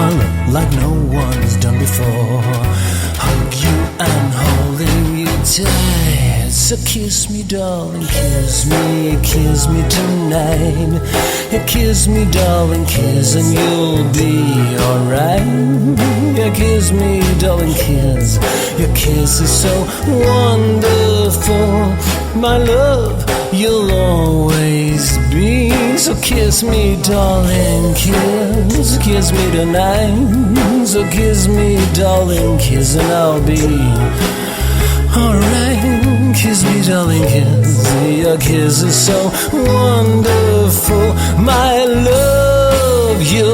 my love like no one's done before. Hug you and holding you tight. So kiss me, darling, kiss me tonight. Yeah, kiss me, darling, kiss, and you'll be alright. Yeah, kiss me, darling, kiss. Your kiss is so wonderful. My love, you'll always be. So kiss me, darling, kiss. Kiss me tonight. So kiss me, darling, kiss, and I'll be alright. Kiss me, darling, kiss. Your kiss is so wonderful. My love, you